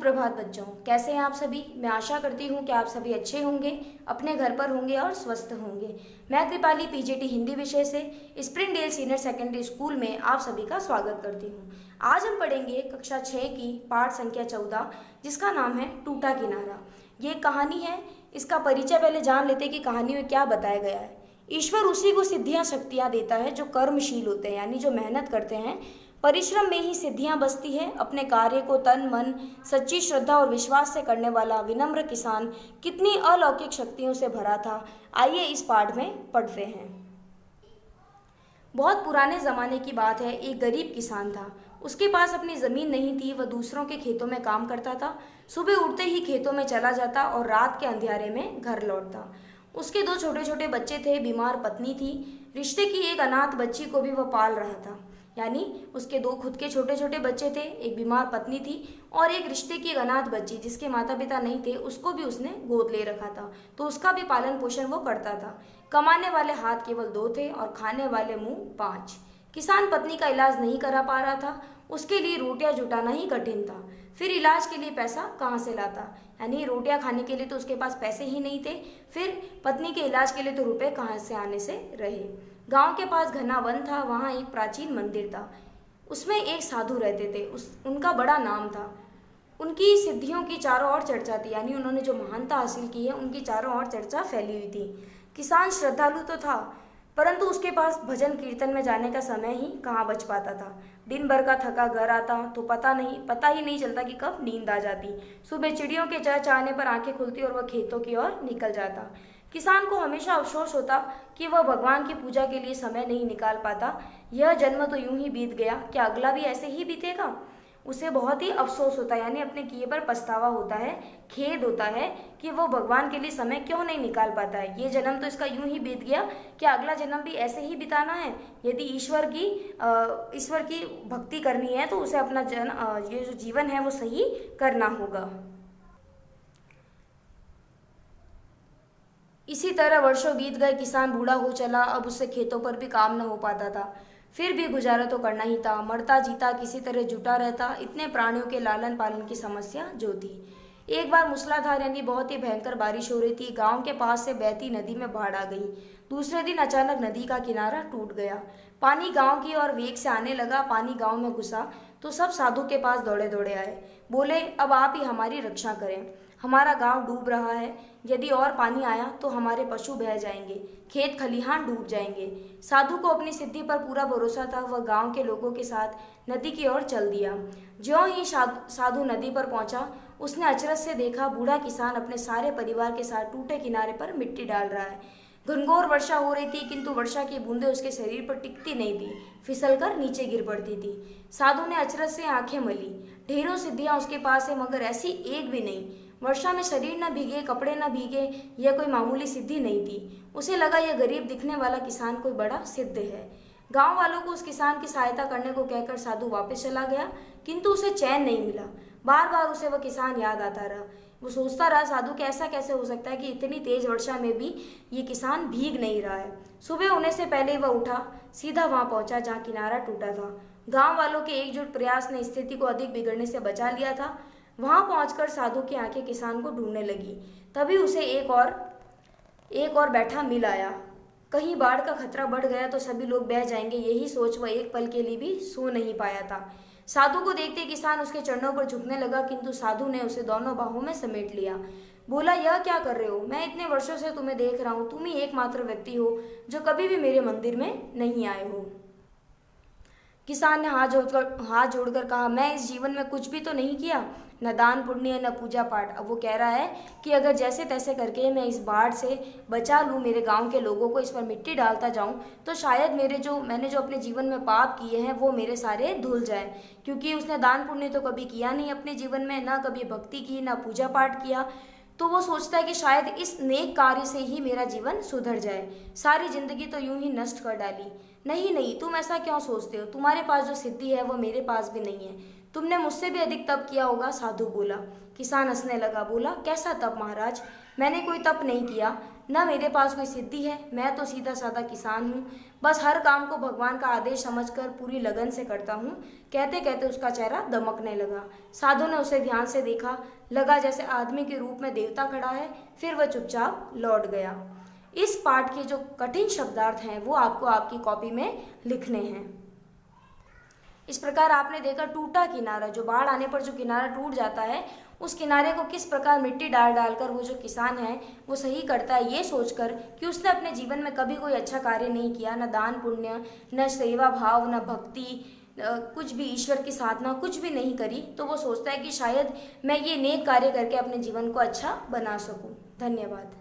सुप्रभात बच्चों, कैसे हैं आप सभी। मैं आशा करती हूँ कि आप सभी अच्छे होंगे, अपने घर पर होंगे और स्वस्थ होंगे। मैं कृपाली पीजीटी हिंदी विषय से स्प्रिंगडेल सीनियर सेकेंडरी स्कूल में आप सभी का स्वागत करती हूँ। आज हम पढ़ेंगे कक्षा 6 की पाठ संख्या 14, जिसका नाम है टूटा किनारा। ये एक कहानी है। इसका परिचय पहले जान लेते कि कहानी में क्या बताया गया है। ईश्वर उसी को सिद्धियां शक्तियां देता है जो कर्मशील होते हैं, यानी जो मेहनत करते हैं। परिश्रम में ही सिद्धियां बसती है। अपने कार्य को तन मन सच्ची श्रद्धा और विश्वास से करने वाला विनम्र किसान कितनी अलौकिक शक्तियों से भरा था, आइए इस पाठ में पढ़ते हैं। बहुत पुराने ज़माने की बात है। एक गरीब किसान था। उसके पास अपनी ज़मीन नहीं थी। वह दूसरों के खेतों में काम करता था। सुबह उठते ही खेतों में चला जाता और रात के अंधेरे में घर लौटता। उसके दो छोटे छोटे बच्चे थे। बीमार पत्नी थी। रिश्ते की एक अनाथ बच्ची को भी वह पाल रहा था। यानी उसके दो खुद के छोटे छोटे बच्चे थे, एक बीमार पत्नी थी और एक रिश्ते की एक अनाथ बच्ची जिसके माता पिता नहीं थे, उसको भी उसने गोद ले रखा था। तो उसका भी पालन पोषण वो करता था। कमाने वाले हाथ केवल 2 थे और खाने वाले मुंह 5। किसान पत्नी का इलाज नहीं करा पा रहा था। उसके लिए रोटियां जुटाना ही कठिन था। फिर इलाज के लिए पैसा कहाँ से लाता, यानी रोटियां खाने के लिए तो उसके पास पैसे ही नहीं थे। फिर पत्नी के इलाज के लिए तो रुपए कहाँ से आने से रहे। गांव के पास घना वन था। वहाँ एक प्राचीन मंदिर था। उसमें एक साधु रहते थे। उनका बड़ा नाम था। उनकी सिद्धियों की चारों ओर चर्चा थी, यानी उन्होंने जो महानता हासिल की है उनकी चारों ओर चर्चा फैली हुई थी। किसान श्रद्धालु तो था, परंतु उसके पास भजन कीर्तन में जाने का समय ही कहाँ बच पाता था। दिन भर का थका घर आता तो पता ही नहीं चलता कि कब नींद आ जाती। सुबह चिड़ियों के चहचहाने पर आंखें खुलती और वह खेतों की ओर निकल जाता। किसान को हमेशा अफसोस होता कि वह भगवान की पूजा के लिए समय नहीं निकाल पाता। यह जन्म तो यूं ही बीत गया, क्या अगला भी ऐसे ही बीतेगा। उसे बहुत ही अफसोस होता है, यानी अपने किए पर पछतावा होता है, खेद होता है कि वो भगवान के लिए समय क्यों नहीं निकाल पाता है। ये जन्म तो इसका यूं ही बीत गया, क्या अगला जन्म भी ऐसे ही बिताना है। यदि ईश्वर की भक्ति करनी है तो उसे अपना ये जो जीवन है वो सही करना होगा। इसी तरह वर्षों बीत गए। किसान बूढ़ा हो चला। अब उससे खेतों पर भी काम न हो पाता था। फिर भी गुजारा तो करना ही था। मरता जीता किसी तरह जुटा रहता। इतने प्राणियों के लालन पालन की समस्या जो थी। एक बार मूसलाधार यानी बहुत ही भयंकर बारिश हो रही थी। गांव के पास से बहती नदी में बाढ़ आ गई। दूसरे दिन अचानक नदी का किनारा टूट गया। पानी गांव की ओर वेग से आने लगा। पानी गांव में घुसा तो सब साधु के पास दौड़े दौड़े आए। बोले, अब आप ही हमारी रक्षा करें, हमारा गांव डूब रहा है। यदि और पानी आया तो हमारे पशु बह जाएंगे, खेत खलिहान डूब जाएंगे। साधु को अपनी सिद्धि पर पूरा भरोसा था। वह गांव के लोगों के साथ नदी की ओर चल दिया। ज्यों ही साधु नदी पर पहुंचा, उसने अचरज से देखा बूढ़ा किसान अपने सारे परिवार के साथ टूटे किनारे पर मिट्टी डाल रहा है। घनघोर वर्षा हो रही थी, किंतु वर्षा की बूंदें उसके शरीर पर टिकती नहीं थी, फिसलकर नीचे गिर पड़ती थी। साधु ने अचरज से आंखें मली। ढेरों सिद्धियां उसके पास है, मगर ऐसी एक भी नहीं। वर्षा में शरीर न भीगे, कपड़े न भीगे, यह कोई मामूली सिद्धि नहीं थी। उसे लगा यह गरीब दिखने वाला किसान कोई बड़ा सिद्ध है। गांव वालों को उस किसान की सहायता करने को कहकर साधु वापस चला गया, किंतु उसे चैन नहीं मिला। बार बार उसे वह किसान याद आता रहा। वो सोचता रहा, साधु के ऐसा कैसे हो सकता है कि इतनी तेज वर्षा में भी ये किसान भीग नहीं रहा है। सुबह होने से पहले वह उठा, सीधा वहां पहुंचा जहां किनारा टूटा था। गांव वालों के एकजुट प्रयास ने स्थिति को अधिक बिगड़ने से बचा लिया था। वहां पहुंचकर साधु की आंखें किसान को ढूंढने लगी। तभी उसे एक और बैठा मिल आया। कहीं बाढ़ का खतरा बढ़ गया तो सभी लोग बह जाएंगे, यही सोच वह एक पल के लिए भी सो नहीं पाया था। साधु को देखते किसान उसके चरणों पर झुकने लगा, किंतु साधु ने उसे दोनों बाहों में समेट लिया। बोला, यह क्या कर रहे हो। मैं इतने वर्षों से तुम्हें देख रहा हूं। तुम ही एकमात्र व्यक्ति हो जो कभी भी मेरे मंदिर में नहीं आए हो। किसान ने हाथ जोड़कर कहा, मैं इस जीवन में कुछ भी तो नहीं किया, न दान पुण्य न पूजा पाठ। अब वो कह रहा है कि अगर जैसे तैसे करके मैं इस बाढ़ से बचा लूँ, मेरे गांव के लोगों को इस पर मिट्टी डालता जाऊं, तो शायद मैंने जो अपने जीवन में पाप किए हैं वो मेरे सारे धुल जाए। क्योंकि उसने दान पुण्य तो कभी किया नहीं अपने जीवन में, ना कभी भक्ति की, ना पूजा पाठ किया। तो वो सोचता है कि शायद इस नेक कार्य से ही मेरा जीवन सुधर जाए। सारी जिंदगी तो यूं ही नष्ट कर डाली। नहीं नहीं, तुम ऐसा क्यों सोचते हो। तुम्हारे पास जो सिद्धि है वो मेरे पास भी नहीं है। तुमने मुझसे भी अधिक तप किया होगा। साधु बोला। किसान हंसने लगा। बोला, कैसा तप महाराज। मैंने कोई तप नहीं किया। न मेरे पास कोई सिद्धि है, मैं तो सीधा साधा किसान हूँ, बस हर काम को भगवान का आदेश समझकर पूरी लगन से करता हूँ। कहते कहते उसका चेहरा दमकने लगा। साधु ने उसे ध्यान से देखा, लगा जैसे आदमी के रूप में देवता खड़ा है। फिर वह चुपचाप लौट गया। इस पाठ के जो कठिन शब्दार्थ हैं वो आपको आपकी कॉपी में लिखने हैं। इस प्रकार आपने देखा टूटा किनारा, जो बाढ़ आने पर जो किनारा टूट जाता है, उस किनारे को किस प्रकार मिट्टी डाल डालकर वो जो किसान है वो सही करता है, ये सोचकर कि उसने अपने जीवन में कभी कोई अच्छा कार्य नहीं किया, न दान पुण्य, न सेवा भाव, न भक्ति, कुछ भी ईश्वर की साधना कुछ भी नहीं करी, तो वो सोचता है कि शायद मैं ये नेक कार्य करके अपने जीवन को अच्छा बना सकूं। धन्यवाद।